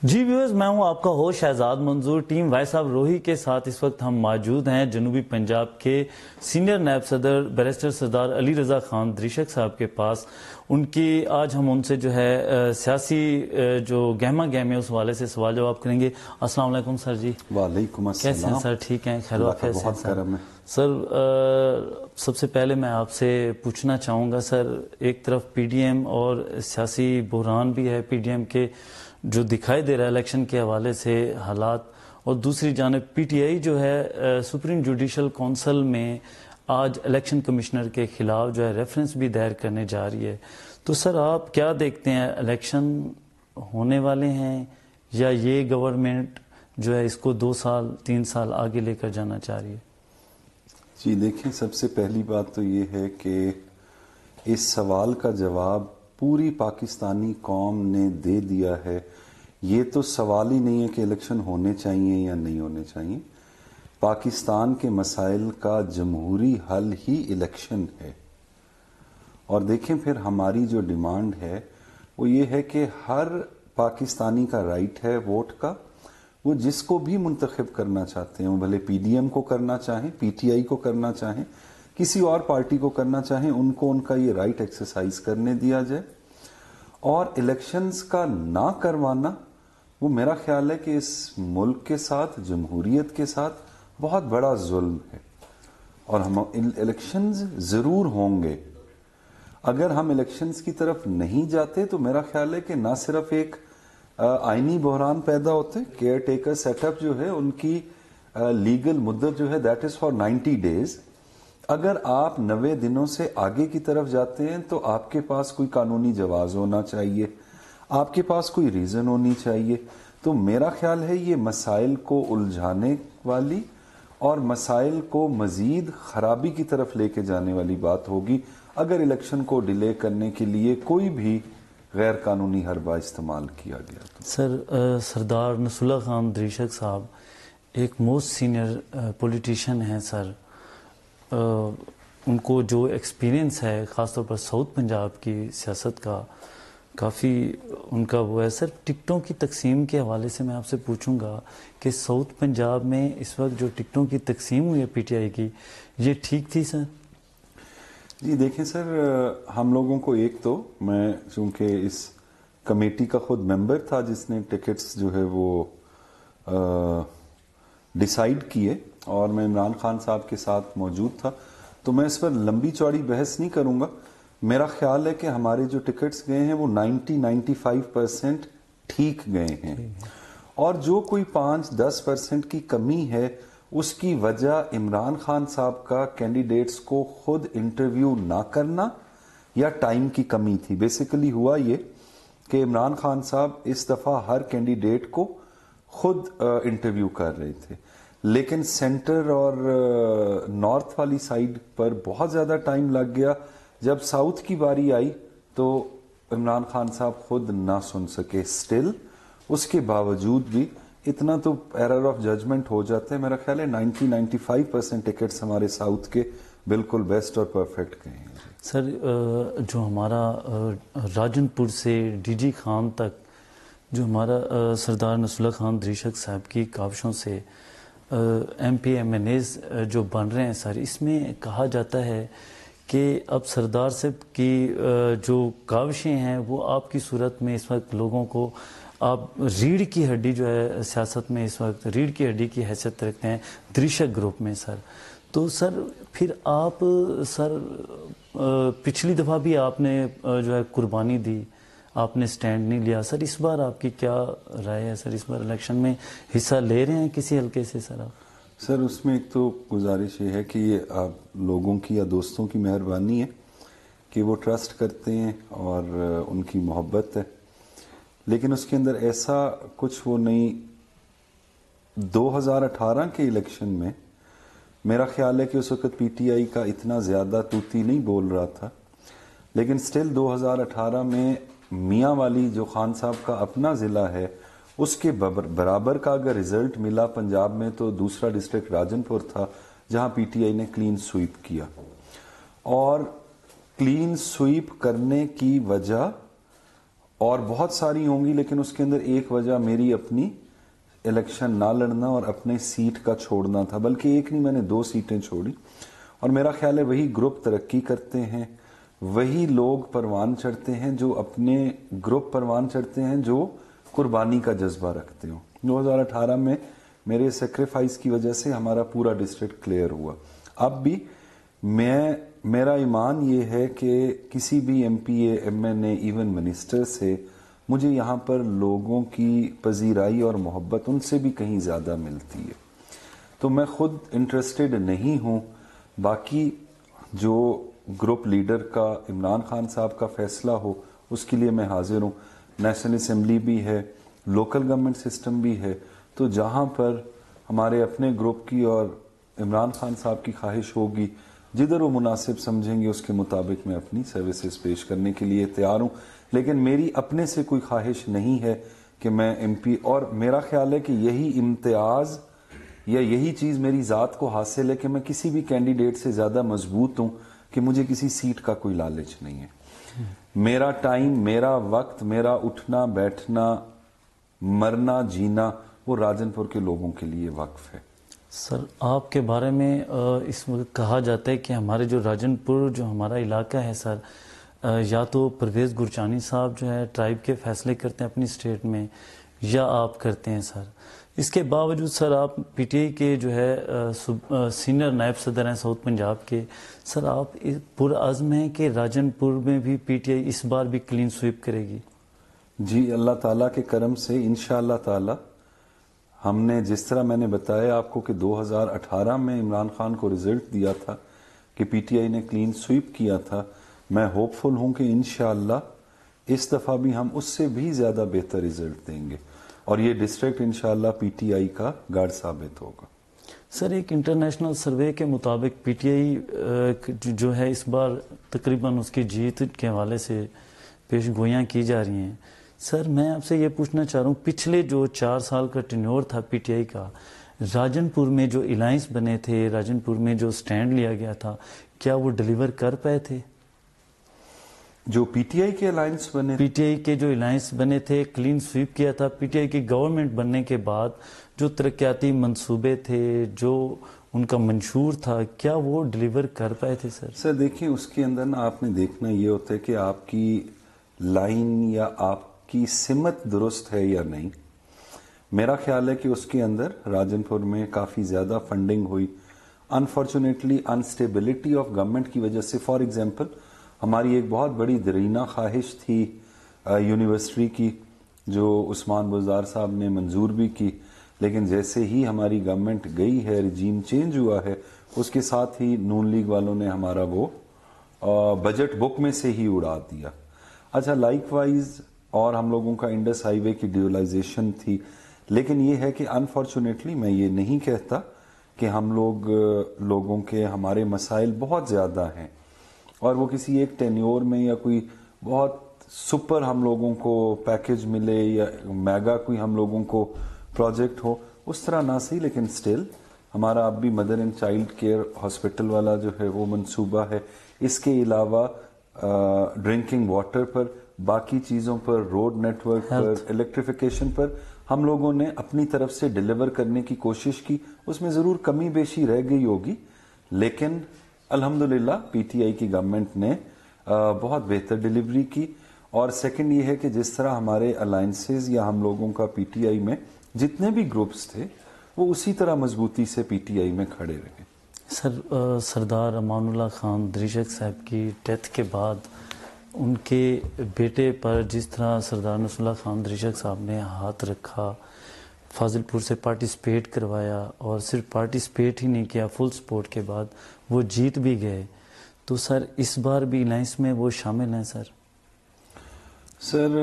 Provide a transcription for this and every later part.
جی viewers, میں ہوں آپ کا host Shahzad Manzoor. Team Voice of Rohi کے ساتھ اس وقت ہم موجود ہیں جنوبی پنجاب کے سینئر نائب صدر بیرسٹر سردار علی رضا خان دریشک صاحب کے پاس. آج ہم ان سے جو ہے سیاسی جو گہما گہمی اس حوالے سے سوال جواب کریں گے. السلام علیکم سر. جی وعلیکم السلام. کیسے ہیں سر؟ ٹھیک ہیں؟ خیر وافیت سے سر؟ سر سب سے پہلے میں آپ سے پوچھنا چاہوں گا سر، ایک طرف پی ڈی ایم اور سیاسی بحران بھی ہے پی ڈی ایم کے جو دکھائی دے رہا ہے الیکشن کے حوالے سے حالات، اور دوسری جانب پی ٹی آئی جو ہے سپریم جوڈیشل کونسل میں آج الیکشن کمشنر کے خلاف جو ہے ریفرنس بھی دائر کرنے جا رہی ہے. تو سر آپ کیا دیکھتے ہیں، الیکشن ہونے والے ہیں یا یہ گورنمنٹ جو ہے اس کو 2 سال 3 سال آگے لے کر جانا چاہ رہی ہے؟ جی دیکھیں، سب سے پہلی بات تو یہ ہے کہ اس سوال کا جواب پوری پاکستانی قوم نے دے دیا ہے. یہ تو سوال ہی نہیں ہے کہ الیکشن ہونے چاہیے یا نہیں ہونے چاہیے. پاکستان کے مسائل کا جمہوری حل ہی الیکشن ہے. اور دیکھیں پھر ہماری جو ڈیمانڈ ہے وہ یہ ہے کہ ہر پاکستانی کا رائٹ ہے ووٹ کا. وہ جس کو بھی منتخب کرنا چاہتے ہیں، وہ بھلے پی ڈی ایم کو کرنا چاہیں، پی ٹی آئی کو کرنا چاہیں، کسی اور پارٹی کو کرنا چاہیں، ان کو ان کا یہ رائٹ ایکسرسائز کرنے دیا جائے. اور الیکشنز کا نہ کروانا وہ میرا خیال ہے کہ اس ملک کے ساتھ، جمہوریت کے ساتھ بہت بڑا ظلم ہے. اور ہم الیکشنز ضرور ہوں گے. اگر ہم الیکشنز کی طرف نہیں جاتے تو میرا خیال ہے کہ نہ صرف ایک آئینی بحران پیدا ہوتے، کیئر ٹیکر سیٹ اپ جو ہے ان کی لیگل مدت جو ہے دیٹ از فار 90 days. اگر آپ 90 دنوں سے آگے کی طرف جاتے ہیں تو آپ کے پاس کوئی قانونی جواز ہونا چاہیے، آپ کے پاس کوئی ریزن ہونی چاہیے. تو میرا خیال ہے یہ مسائل کو الجھانے والی اور مسائل کو مزید خرابی کی طرف لے کے جانے والی بات ہوگی اگر الیکشن کو ڈیلے کرنے کے لیے کوئی بھی غیر قانونی حربہ استعمال کیا گیا. سر سردار نصر اللہ خان دریشک صاحب ایک موسٹ سینئر پولیٹیشین ہیں سر. ان کو جو ایکسپیرینس ہے خاص طور پر ساؤتھ پنجاب کی سیاست کا کافی ان کا وہ ہے. سر ٹکٹوں کی تقسیم کے حوالے سے میں آپ سے پوچھوں گا کہ ساؤتھ پنجاب میں اس وقت جو ٹکٹوں کی تقسیم ہوئی ہے پی ٹی آئی کی، یہ ٹھیک تھی سر؟ جی دیکھیں سر، ہم لوگوں کو ایک تو میں چونکہ اس کمیٹی کا خود ممبر تھا جس نے ٹکٹس جو ہے وہ ڈیسائیڈ کیے، اور میں عمران خان صاحب کے ساتھ موجود تھا، تو میں اس پر لمبی چوڑی بحث نہیں کروں گا. میرا خیال ہے کہ ہمارے جو ٹکٹس گئے ہیں وہ 90-95% ٹھیک گئے ہیں. اور جو کوئی 5-10% کی کمی ہے اس کی وجہ عمران خان صاحب کا کینڈیڈیٹس کو خود انٹرویو نہ کرنا یا ٹائم کی کمی تھی. بیسیکلی ہوا یہ کہ عمران خان صاحب اس دفعہ ہر کینڈیڈیٹ کو خود انٹرویو کر رہے تھے، لیکن سینٹر اور نارتھ والی سائیڈ پر بہت زیادہ ٹائم لگ گیا. جب ساؤتھ کی باری آئی تو عمران خان صاحب خود نہ سن سکے. سٹل اس کے باوجود بھی اتنا تو ایرر آف ججمنٹ ہو جاتا ہے. میرا خیال ہے 90-95% ٹکٹس ہمارے ساؤتھ کے بالکل بیسٹ اور پرفیکٹ گئے ہیں. سر جو ہمارا راجن پور سے ڈی جی خان تک جو ہمارا سردار نصر اللہ خان دریشک صاحب کی کاوشوں سے M P M N As جو بن رہے ہیں سر، اس میں کہا جاتا ہے کہ اب سردار صاحب کی جو کاوشیں ہیں وہ آپ کی صورت میں اس وقت لوگوں کو، آپ ریڑھ کی ہڈی جو ہے سیاست میں اس وقت ریڑھ کی ہڈی کی حیثیت رکھتے ہیں دریشک گروپ میں سر. تو سر پھر آپ سر پچھلی دفعہ بھی آپ نے جو ہے قربانی دی، آپ نے سٹینڈ نہیں لیا. سر اس بار آپ کی کیا رائے ہے سر؟ اس بار الیکشن میں حصہ لے رہے ہیں کسی حلقے سے سر آپ؟ سر اس میں ایک تو گزارش یہ ہے کہ یہ آپ لوگوں کی یا دوستوں کی مہربانی ہے کہ وہ ٹرسٹ کرتے ہیں اور ان کی محبت ہے، لیکن اس کے اندر ایسا کچھ وہ نہیں. 2018 کے الیکشن میں میرا خیال ہے کہ اس وقت پی ٹی آئی کا اتنا زیادہ توتی نہیں بول رہا تھا، لیکن سٹل 2018 میں میاں والی جو خان صاحب کا اپنا ضلع ہے اس کے برابر کا اگر رزلٹ ملا پنجاب میں تو دوسرا ڈسٹرکٹ راجن پور تھا جہاں پی ٹی آئی نے کلین سویپ کیا. اور کلین سویپ کرنے کی وجہ اور بہت ساری ہوں گی، لیکن اس کے اندر ایک وجہ میری اپنی الیکشن نہ لڑنا اور اپنے سیٹ کا چھوڑنا تھا، بلکہ ایک نہیں، میں نے 2 سیٹیں چھوڑی. اور میرا خیال ہے وہی گروپ ترقی کرتے ہیں، وہی لوگ پروان چڑھتے ہیں جو اپنے گروپ پروان چڑھتے ہیں، جو قربانی کا جذبہ رکھتے ہوں. 2018 میں میرے سیکریفائس کی وجہ سے ہمارا پورا ڈسٹرکٹ کلیئر ہوا. اب بھی میرا ایمان یہ ہے کہ کسی بھی ایم پی اے، ایم این اے، ایون منسٹر سے مجھے یہاں پر لوگوں کی پذیرائی اور محبت ان سے بھی کہیں زیادہ ملتی ہے. تو میں خود انٹرسٹڈ نہیں ہوں. باقی جو گروپ لیڈر کا، عمران خان صاحب کا فیصلہ ہو، اس کے لیے میں حاضر ہوں. نیشنل اسمبلی بھی ہے، لوکل گورنمنٹ سسٹم بھی ہے، تو جہاں پر ہمارے اپنے گروپ کی اور عمران خان صاحب کی خواہش ہوگی، جدھر وہ مناسب سمجھیں گے اس کے مطابق میں اپنی سروسز پیش کرنے کے لیے تیار ہوں. لیکن میری اپنے سے کوئی خواہش نہیں ہے کہ میں ایم پی، اور میرا خیال ہے کہ یہی امتیاز یا یہی چیز میری ذات کو حاصل ہے کہ میں کسی بھی کینڈیڈیٹ سے زیادہ مضبوط ہوں کہ مجھے کسی سیٹ کا کوئی لالچ نہیں ہے. میرا ٹائم، میرا وقت، میرا اٹھنا بیٹھنا، مرنا جینا وہ راجن پور کے لوگوں کے لیے وقف ہے. سر آپ کے بارے میں اس وقت کہا جاتا ہے کہ ہمارے جو راجن پور جو ہمارا علاقہ ہے سر، یا تو پرویز گرچانی صاحب جو ہے ٹرائب کے فیصلے کرتے ہیں اپنی اسٹیٹ میں، یا آپ کرتے ہیں سر. اس کے باوجود سر آپ پی ٹی آئی کے جو ہے سینئر نائب صدر ہیں ساؤتھ پنجاب کے. سر آپ پرعزم ہیں کہ راجن پور میں بھی پی ٹی آئی اس بار بھی کلین سویپ کرے گی؟ جی، اللہ تعالیٰ کے کرم سے انشاءاللہ تعالیٰ. ہم نے جس طرح میں نے بتایا آپ کو کہ 2018 میں عمران خان کو رزلٹ دیا تھا کہ پی ٹی آئی نے کلین سویپ کیا تھا، میں ہوپ فل ہوں کہ انشاءاللہ اس دفعہ بھی ہم اس سے بھی زیادہ بہتر رزلٹ دیں گے اور یہ ڈسٹرکٹ انشاءاللہ پی ٹی آئی کا گڑھ ثابت ہوگا. سر ایک انٹرنیشنل سروے کے مطابق پی ٹی آئی جو ہے اس بار تقریباً اس کی جیت کے حوالے سے پیش گوئیاں کی جا رہی ہیں. سر میں آپ سے یہ پوچھنا چاہ رہا ہوں، پچھلے جو 4 سال کا ٹینیور تھا پی ٹی آئی کا، راجن پور میں جو الائنس بنے تھے، راجن پور میں جو سٹینڈ لیا گیا تھا، کیا وہ ڈیلیور کر پائے تھے؟ جو پی ٹی آئی کے الائنس بنے، پی ٹی آئی کے جو الائنس بنے تھے، کلین سویپ کیا تھا پی ٹی آئی کی گورنمنٹ بننے کے بعد، جو ترقیاتی منصوبے تھے، جو ان کا منشور تھا، کیا وہ ڈیلیور کر پائے تھے سر؟ سر دیکھیں اس کے اندر نا آپ نے دیکھنا یہ ہوتا ہے کہ آپ کی لائن یا آپ کی سمت درست ہے یا نہیں. میرا خیال ہے کہ اس کے اندر راجن پور میں کافی زیادہ فنڈنگ ہوئی. انفارچونیٹلی انسٹیبلٹی آف گورنمنٹ کی وجہ سے، فار ایگزامپل ہماری ایک بہت بڑی درینہ خواہش تھی یونیورسٹی کی، جو عثمان بزدار صاحب نے منظور بھی کی، لیکن جیسے ہی ہماری گورنمنٹ گئی ہے، رجیم چینج ہوا ہے، اس کے ساتھ ہی نون لیگ والوں نے ہمارا وہ بجٹ بک میں سے ہی اڑا دیا. اچھا، لائک وائز اور ہم لوگوں کا انڈس ہائی وے کی ڈیولائزیشن تھی، لیکن یہ ہے کہ انفارچونیٹلی میں یہ نہیں کہتا کہ ہم لوگوں کے ہمارے مسائل بہت زیادہ ہیں اور وہ کسی ایک ٹینیور میں یا کوئی بہت سپر ہم لوگوں کو پیکج ملے یا میگا کوئی ہم لوگوں کو پروجیکٹ ہو، اس طرح نہ صحیح، لیکن سٹل ہمارا اب بھی mother and child care hospital والا جو ہے وہ منصوبہ ہے. اس کے علاوہ ڈرنکنگ واٹر پر، باقی چیزوں پر، روڈ نیٹ ورک پر، الیکٹریفیکیشن پر ہم لوگوں نے اپنی طرف سے ڈیلیور کرنے کی کوشش کی. اس میں ضرور کمی بیشی رہ گئی ہوگی، لیکن الحمدللہ پی ٹی آئی کی گورنمنٹ نے بہت بہتر ڈیلیوری کی. اور سیکنڈ یہ ہے کہ جس طرح ہمارے الائنسز یا ہم لوگوں کا پی ٹی آئی میں جتنے بھی گروپس تھے وہ اسی طرح مضبوطی سے پی ٹی آئی میں کھڑے رہے. سر سردار امان اللہ خان دریشک صاحب کی ڈیتھ کے بعد ان کے بیٹے پر جس طرح سردار نصر اللہ خان دریشک صاحب نے ہاتھ رکھا، فاضل پور سے پارٹیسپیٹ کروایا، اور صرف پارٹیسپیٹ ہی نہیں کیا، فل سپورٹ کے بعد وہ جیت بھی گئے، تو سر اس بار بھی الائنس میں وہ شامل ہیں سر؟ سر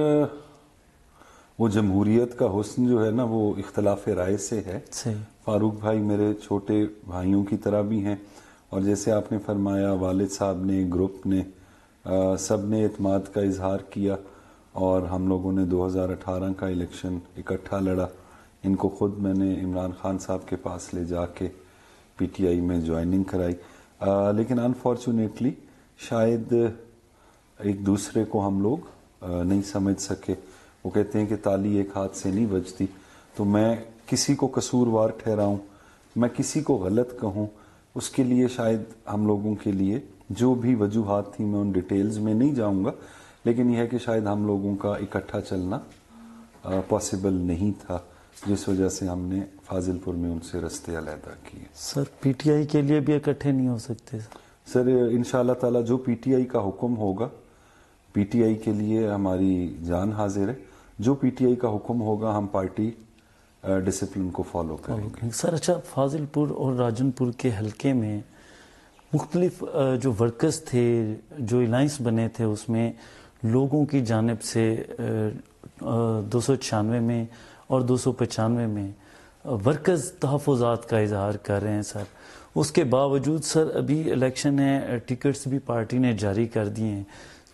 وہ جمہوریت کا حسن جو ہے نا وہ اختلاف رائے سے ہے. صحیح. فاروق بھائی میرے چھوٹے بھائیوں کی طرح بھی ہیں، اور جیسے آپ نے فرمایا والد صاحب نے، گروپ نے، سب نے اعتماد کا اظہار کیا اور ہم لوگوں نے 2018 کا الیکشن اکٹھا لڑا. ان کو خود میں نے عمران خان صاحب کے پاس لے جا کے پی ٹی آئی میں جوائننگ کرائی، لیکن انفارچونیٹلی شاید ایک دوسرے کو ہم لوگ نہیں سمجھ سکے. وہ کہتے ہیں کہ تالی ایک ہاتھ سے نہیں بجتی. تو میں کسی کو قصوروار ٹھہراؤں, میں کسی کو غلط کہوں, اس کے لیے شاید ہم لوگوں کے لیے جو بھی وجوہات تھیں میں ان ڈیٹیلز میں نہیں جاؤں گا, لیکن یہ ہے کہ شاید ہم لوگوں کا اکٹھا چلنا پاسبل نہیں تھا, جس وجہ سے ہم نے فاضل پور میں ان سے رستے علیحدہ کیے. سر پی ٹی آئی کے لیے بھی اکٹھے نہیں ہو سکتے سر؟ انشاءاللہ تعالی جو پی ٹی آئی کا حکم ہوگا, پی ٹی آئی کے لیے ہماری جان حاضر ہے. جو پی ٹی آئی کا حکم ہوگا ہم پارٹی ڈسپلن کو فالو کریں گے. سر اچھا, فاضل پور اور راجن پور کے حلقے میں مختلف جو ورکرز تھے, جو الائنس بنے تھے, اس میں لوگوں کی جانب سے 296 میں اور 295 میں ورکرز تحفظات کا اظہار کر رہے ہیں سر. اس کے باوجود سر ابھی الیکشن ہے, ٹکٹس بھی پارٹی نے جاری کر دیے ہیں,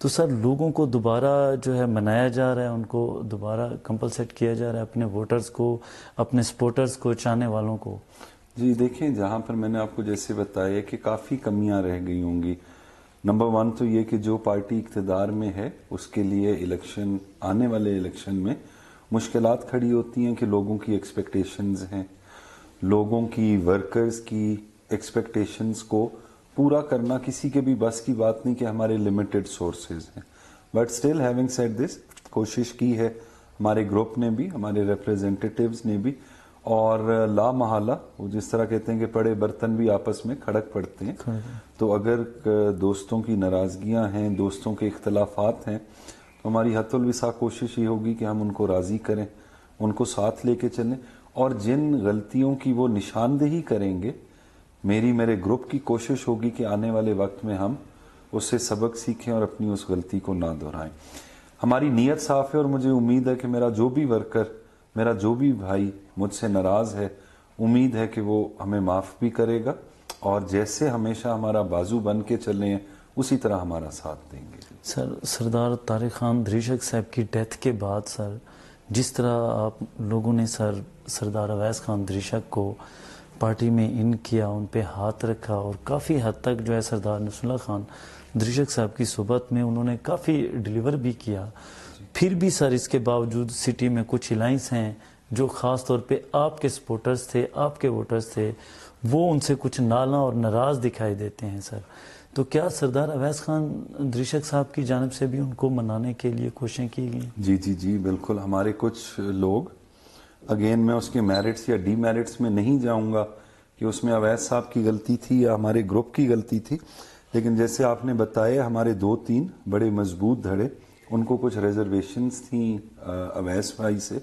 تو سر لوگوں کو دوبارہ جو ہے منایا جا رہا ہے, ان کو دوبارہ کمپلسیٹ کیا جا رہا ہے, اپنے ووٹرز کو, اپنے سپورٹرز کو, چاہنے والوں کو. جی دیکھیں, جہاں پر میں نے آپ کو جیسے بتایا کہ کافی کمیاں رہ گئی ہوں گی. نمبر 1 تو یہ کہ جو پارٹی اقتدار میں ہے اس کے لیے الیکشن, آنے والے الیکشن میں مشکلات کھڑی ہوتی ہیں کہ لوگوں کی ایکسپیکٹیشنز ہیں, لوگوں کی, ورکرز کی ایکسپیکٹیشنز کو پورا کرنا کسی کے بھی بس کی بات نہیں کہ ہمارے لمیٹڈ سورسز ہیں. But still having said this, کوشش کی ہے ہمارے گروپ نے بھی, ہمارے ریپرزینٹیٹیوز نے بھی, اور لا محالہ وہ جس طرح کہتے ہیں کہ پڑے برتن بھی آپس میں کھڑک پڑتے ہیں. تو اگر دوستوں کی ناراضگیاں ہیں, دوستوں کے اختلافات ہیں, تو ہماری حت الوسع کوشش یہ ہوگی کہ ہم ان کو راضی کریں, ان کو ساتھ لے کے چلیں, اور جن غلطیوں کی وہ نشاندہی کریں گے, میرے گروپ کی کوشش ہوگی کہ آنے والے وقت میں ہم اس سے سبق سیکھیں اور اپنی اس غلطی کو نہ دہرائیں. ہماری نیت صاف ہے اور مجھے امید ہے کہ میرا جو بھی ورکر, میرا جو بھی بھائی مجھ سے ناراض ہے, امید ہے کہ وہ ہمیں معاف بھی کرے گا, اور جیسے ہمیشہ ہمارا بازو بن کے چلے ہیں اسی طرح ہمارا ساتھ دیں گے. سر سردار طارق خان دریشک صاحب کی ڈیتھ کے بعد سر جس طرح آپ لوگوں نے سردار اویس خان دریشک کو پارٹی میں ان کیا, ان پہ ہاتھ رکھا, اور کافی حد تک جو ہے سردار نصر اللہ خان دریشک صاحب کی صحبت میں انہوں نے کافی ڈیلیور بھی کیا, پھر بھی سر اس کے باوجود سٹی میں کچھ الائنس ہیں جو خاص طور پہ آپ کے سپورٹرز تھے, آپ کے ووٹرز تھے, وہ ان سے کچھ نالاں اور ناراض دکھائی دیتے ہیں سر. تو کیا سردار اویس خان دریشک صاحب کی جانب سے بھی ان کو منانے کے لیے کوششیں کی گئی؟ جی بالکل. ہمارے کچھ لوگ, اگین میں اس کے میرٹس یا ڈی میرٹس میں نہیں جاؤں گا کہ اس میں اویس صاحب کی غلطی تھی یا ہمارے گروپ کی غلطی تھی, لیکن جیسے آپ نے بتایا ہمارے 2-3 بڑے مضبوط دھڑے, ان کو کچھ ریزرویشنز تھیں اویس بھائی سے,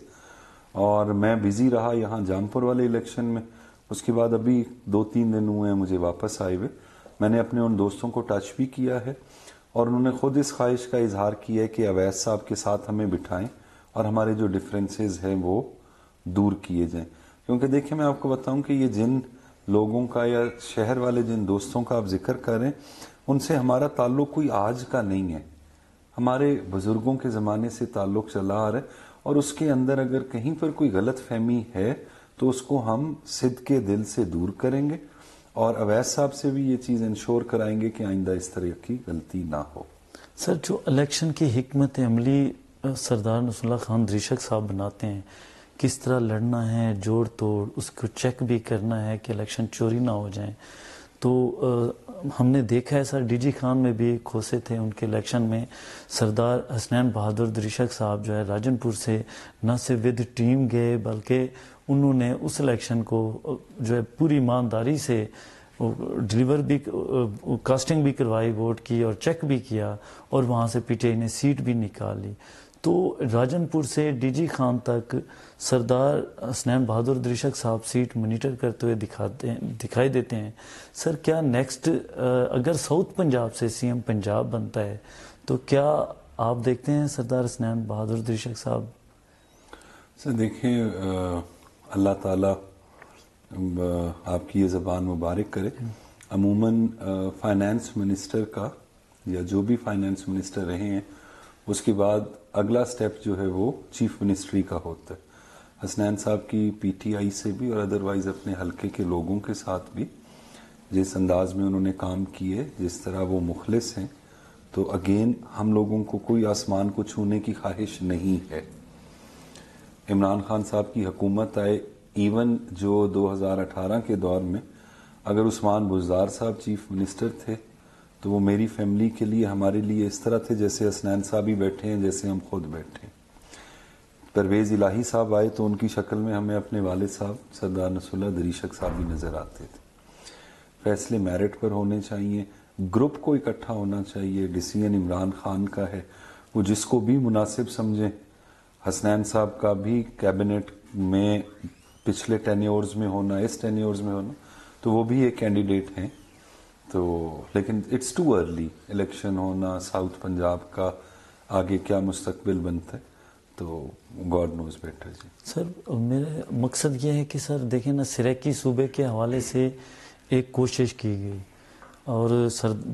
اور میں بزی رہا یہاں جامپور والے الیکشن میں. اس کے بعد ابھی 2-3 دن ہوئے ہیں مجھے واپس آئے ہوئے. میں نے اپنے ان دوستوں کو ٹچ بھی کیا ہے, اور انہوں نے خود اس خواہش کا اظہار کیا ہے کہ اویس صاحب کے ساتھ ہمیں بٹھائیں اور ہمارے جو ڈفرینسز ہیں وہ دور کیے جائیں. کیونکہ دیکھیں, میں آپ کو بتاؤں کہ یہ جن لوگوں کا یا شہر والے جن دوستوں کا آپ ذکر کر رہے ہیں, ان سے ہمارا تعلق کوئی آج کا نہیں ہے, ہمارے بزرگوں کے زمانے سے تعلق چلا آ رہا ہے, اور اس کے اندر اگر کہیں پر کوئی غلط فہمی ہے تو اس کو ہم صدقے دل سے دور کریں گے, اور اویس صاحب سے بھی یہ چیز انشور کرائیں گے کہ آئندہ اس طرح کی غلطی نہ ہو. سر جو الیکشن کی حکمت عملی سردار نصر اللہ خان دریشک صاحب بناتے ہیں, کس طرح لڑنا ہے, جوڑ توڑ, اس کو چیک بھی کرنا ہے کہ الیکشن چوری نہ ہو جائیں, تو ہم نے دیکھا ہے سر ڈی جی خان میں بھی کھوسے تھے ان کے الیکشن میں. سردار حسنین بہادر دریشک صاحب جو ہے راجن پور سے نہ صرف ود ٹیم گئے, بلکہ انہوں نے اس الیکشن کو جو ہے پوری ایمانداری سے ڈیلیور بھی, کاسٹنگ بھی کروائی ووٹ کی, اور چیک بھی کیا, اور وہاں سے پی ٹی آئی نے سیٹ بھی نکال لی. تو راجن پور سے ڈی جی خان تک سردار حسنین بہادر دریشک صاحب سیٹ مانیٹر کرتے ہوئے دکھائی دیتے ہیں. سر کیا نیکسٹ اگر ساؤتھ پنجاب سے سی ایم پنجاب بنتا ہے تو کیا آپ دیکھتے ہیں سردار حسنین بہادر دریشک صاحب؟ سر دیکھیں, اللہ تعالیٰ آپ کی یہ زبان مبارک کرے. عموماً فائنانس منسٹر کا یا جو بھی فائنانس منسٹر رہے ہیں اس کے بعد اگلا سٹیپ جو ہے وہ چیف منسٹری کا ہوتا ہے. حسنین صاحب کی پی ٹی آئی سے بھی اور ادروائز اپنے حلقے کے لوگوں کے ساتھ بھی جس انداز میں انہوں نے کام کیے, جس طرح وہ مخلص ہیں, تو اگین ہم لوگوں کو کوئی آسمان کو چھونے کی خواہش نہیں ہے. عمران خان صاحب کی حکومت آئے، ایون جو 2018 کے دور میں اگر عثمان بزدار صاحب چیف منسٹر تھے تو وہ میری فیملی کے لیے، ہمارے لیے اس طرح تھے جیسے حسنین صاحب ہی بیٹھے ہیں، جیسے ہم خود بیٹھے ہیں. پرویز الہی صاحب آئے تو ان کی شکل میں ہمیں اپنے والد صاحب سردار نصر اللہ دریشک صاحب بھی نظر آتے تھے. فیصلے میرٹ پر ہونے چاہیے، گروپ کو اکٹھا ہونا چاہیے. ڈیسیژن عمران خان کا ہے، وہ جس کو بھی مناسب سمجھیں. حسنین صاحب کا بھی کیبنٹ میں پچھلے ٹینیورز میں ہونا، اس ٹینیورز میں ہونا، تو وہ بھی ایک کینڈیڈیٹ ہیں. تو لیکن اٹس ٹو ارلی الیکشن ہونا، ساؤتھ پنجاب کا آگے کیا مستقبل بنتا ہے تو گاڈ نوز بیٹر. جی سر، میرا مقصد یہ ہے کہ سر دیکھیں نا، سریکی صوبے کے حوالے سے ایک کوشش کی گئی اور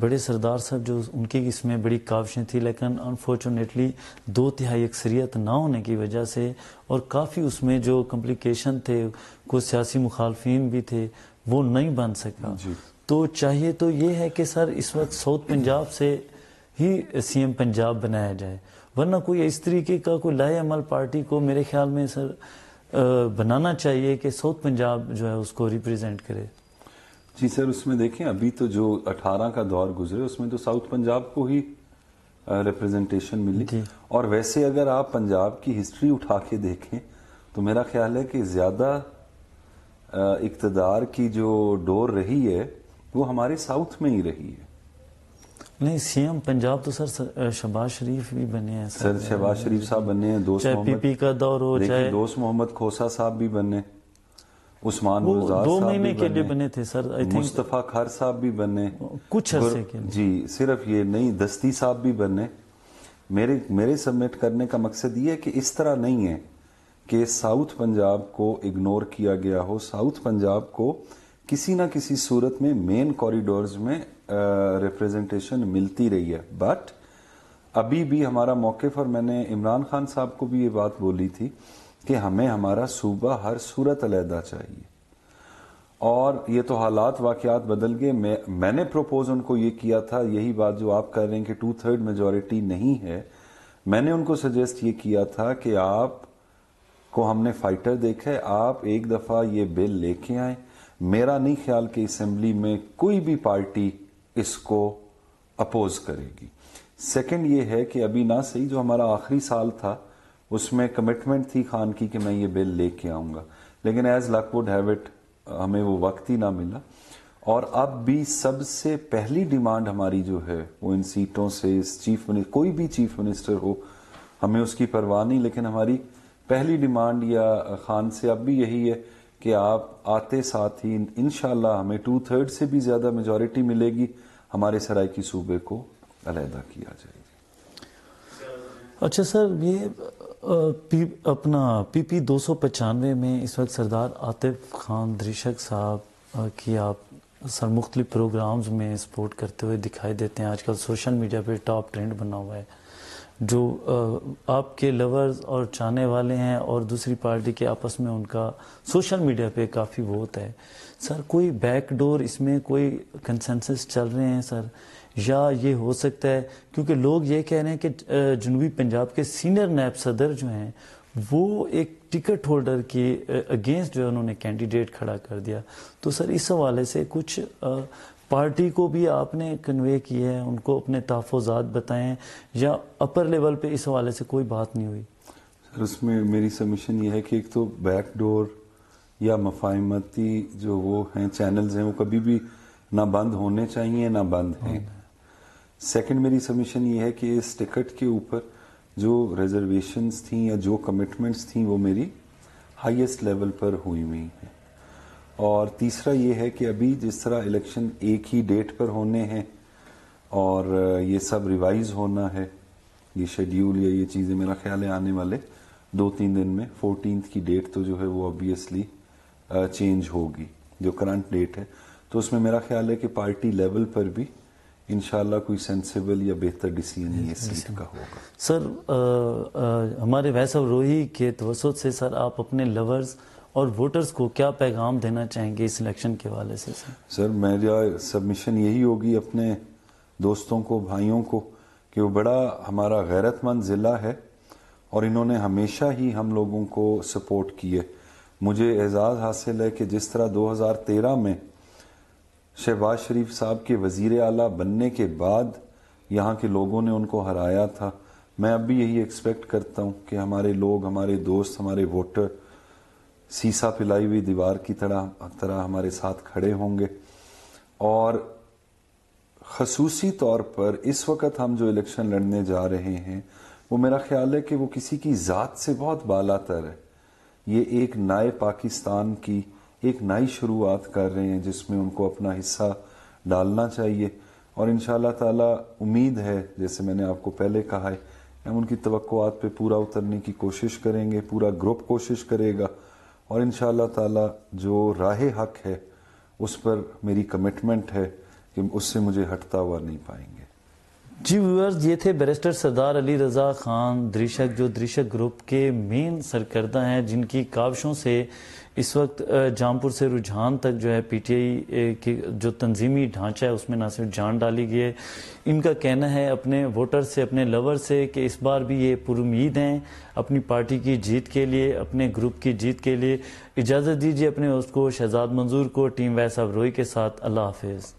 بڑے سردار صاحب جو ان کی اس میں بڑی کاوشیں تھی، لیکن انفارچونیٹلی 2/3 اکثریت نہ ہونے کی وجہ سے اور کافی اس میں جو کمپلیکیشن تھے، کچھ سیاسی مخالفین بھی تھے، وہ نہیں بن سکا. تو چاہیے تو یہ ہے کہ سر اس وقت ساؤتھ پنجاب سے ہی سی ایم پنجاب بنایا جائے، ورنہ کوئی اس طریقے کا کوئی لائے عمل پارٹی کو میرے خیال میں سر بنانا چاہیے کہ ساؤتھ پنجاب جو ہے اس کو ریپریزنٹ کرے. جی سر، اس میں دیکھیں ابھی تو جو 18 کا دور گزرے اس میں تو ساؤتھ پنجاب کو ہی ریپریزنٹیشن ملی. اور ویسے اگر آپ پنجاب کی ہسٹری اٹھا کے دیکھیں تو میرا خیال ہے کہ زیادہ اقتدار کی جو ڈور رہی ہے وہ ہمارے ساؤتھ میں ہی رہی ہے. نہیں، سی ایم پنجاب تو سر شہباز شریف بھی بنے ہیں. سر شہباز شریف صاحب بنے ہیں، دوست چاہے پی پی کا دور ہو، چاہے دوست محمد کھوسا صاحب بھی بنے، عثمان گلزار 2 صاحب مہینے بھی کے لیے بنے تھے سر. مصطفیٰ کھر صاحب بھی بنے کچھ عرصے کے لیے. جی صرف یہ نہیں، دستی صاحب بھی بنے. میرے سبمٹ کرنے کا مقصد یہ ہے کہ اس طرح نہیں ہے کہ ساؤتھ پنجاب کو اگنور کیا گیا ہو. ساؤتھ پنجاب کو کسی نہ کسی صورت میں مین کوریڈورز میں ریپریزنٹیشن ملتی رہی ہے. بٹ ابھی بھی ہمارا موقف، اور میں نے عمران خان صاحب کو بھی یہ بات بولی تھی کہ ہمیں ہمارا صوبہ ہر صورت علیحدہ چاہیے. اور یہ تو حالات واقعات بدل گئے. میں نے پروپوز ان کو یہ کیا تھا، یہی بات جو آپ کر رہے ہیں کہ 2/3 میجورٹی نہیں ہے. میں نے ان کو سجیسٹ یہ کیا تھا کہ آپ کو ہم نے فائٹر دیکھا ہے، آپ ایک دفعہ یہ بل لے کے آئیں. میرا نہیں خیال کہ اسمبلی میں کوئی بھی پارٹی اس کو اپوز کرے گی. سیکنڈ یہ ہے کہ ابھی نہ صحیح جو ہمارا آخری سال تھا اس میں کمٹمنٹ تھی خان کی کہ میں یہ بل لے کے آؤں گا، لیکن as luck would have it ہمیں وہ وقت ہی نہ ملا. اور اب بھی سب سے پہلی ڈیمانڈ ہماری جو ہے وہ ان سیٹوں سے کوئی بھی چیف منسٹر ہو، ہمیں اس کی پرواہ نہیں، لیکن ہماری پہلی ڈیمانڈ یا خان سے اب بھی یہی ہے کہ آپ آتے ساتھ ہی انشاءاللہ ہمیں 2/3 سے بھی زیادہ میجورٹی ملے گی، ہمارے سرائیکی صوبے کو علیحدہ کیا جائے گا. اچھا سر، یہ اپنا پی پی 295 میں اس وقت سردار عاطف خان دریشک صاحب کی آپ سر مختلف پروگرامز میں سپورٹ کرتے ہوئے دکھائی دیتے ہیں. آج کل سوشل میڈیا پہ ٹاپ ٹرینڈ بنا ہوا ہے. جو آپ کے لورز اور چاہنے والے ہیں اور دوسری پارٹی کے آپس میں ان کا سوشل میڈیا پہ کافی ووٹ ہے. سر کوئی بیک ڈور اس میں کوئی کنسنسس چل رہے ہیں سر، یا یہ ہو سکتا ہے کیونکہ لوگ یہ کہہ رہے ہیں کہ جنوبی پنجاب کے سینئر نیب صدر جو ہیں وہ ایک ٹکٹ ہولڈر کے اگینسٹ جو ہے انہوں نے کینڈیڈیٹ کھڑا کر دیا. تو سر اس حوالے سے کچھ پارٹی کو بھی آپ نے کنوے کیا ہے، ان کو اپنے تحفظات بتائیں، یا اپر لیول پہ اس حوالے سے کوئی بات نہیں ہوئی؟ سر اس میں میری سبمیشن یہ ہے کہ ایک تو بیک ڈور یا مفاہمتی جو وہ ہیں چینلز ہیں وہ کبھی بھی نہ بند ہونے چاہیے نہ بند ہیں. سیکنڈ میری سبمیشن یہ ہے کہ اس ٹکٹ کے اوپر جو ریزرویشنز تھیں یا جو کمٹمنٹس تھیں وہ میری ہائیسٹ لیول پر ہوئی ہوئی ہیں. اور تیسرا یہ ہے کہ ابھی جس طرح الیکشن ایک ہی ڈیٹ پر ہونے ہیں اور یہ سب ریوائز ہونا ہے، یہ شیڈیول یا یہ چیزیں میرا خیال ہے آنے والے 2-3 دن میں 14 کی ڈیٹ تو جو ہے وہ obviously چینج ہوگی جو کرنٹ ڈیٹ ہے. تو اس میں میرا خیال ہے کہ پارٹی لیول پر بھی انشاءاللہ کوئی سینسیبل یا بہتر ڈیسیژن اس سیٹ کا ہوگا. سر ہمارے ویسو روہی کے توسط سے سر آپ اپنے لورز اور ووٹرز کو کیا پیغام دینا چاہیں گے اس الیکشن کے حوالے سے؟ سر میرا سبمیشن یہی ہوگی اپنے دوستوں کو، بھائیوں کو کہ وہ بڑا ہمارا غیرت مند ضلع ہے اور انہوں نے ہمیشہ ہی ہم لوگوں کو سپورٹ کیے. مجھے اعزاز حاصل ہے کہ جس طرح 2013 میں شہباز شریف صاحب کے وزیر اعلیٰ بننے کے بعد یہاں کے لوگوں نے ان کو ہرایا تھا، میں اب بھی یہی ایکسپیکٹ کرتا ہوں کہ ہمارے لوگ، ہمارے دوست، ہمارے ووٹر سیسا پلائی ہوئی دیوار کی طرح ہمارے ساتھ کھڑے ہوں گے. اور خصوصی طور پر اس وقت ہم جو الیکشن لڑنے جا رہے ہیں وہ میرا خیال ہے کہ وہ کسی کی ذات سے بہت بالا تر ہے. یہ ایک نئے پاکستان کی ایک نئی شروعات کر رہے ہیں جس میں ان کو اپنا حصہ ڈالنا چاہیے. اور انشاءاللہ تعالی امید ہے، جیسے میں نے آپ کو پہلے کہا ہے، ہم ان کی توقعات پہ پورا اترنے کی کوشش کریں گے، پورا گروپ کوشش کرے گا، اور انشاءاللہ تعالی جو راہ حق ہے اس پر میری کمٹمنٹ ہے کہ اس سے مجھے ہٹتا ہوا نہیں پائیں گے. جی ویورز، یہ تھے بیرسٹر سردار علی رضا خان دریشک، جو دریشک گروپ کے مین سرکردہ ہیں، جن کی کاوشوں سے اس وقت جامپور سے رجحان تک جو ہے پی ٹی آئی کی جو تنظیمی ڈھانچہ ہے اس میں نہ صرف جان ڈالی گئی ہے. ان کا کہنا ہے اپنے ووٹر سے، اپنے لور سے، کہ اس بار بھی یہ پر امید ہیں اپنی پارٹی کی جیت کے لیے، اپنے گروپ کی جیت کے لیے. اجازت دیجیے اپنے ہوسٹ کو شہزاد منظور کو ٹیم ویس ابروئی کے ساتھ. اللہ حافظ.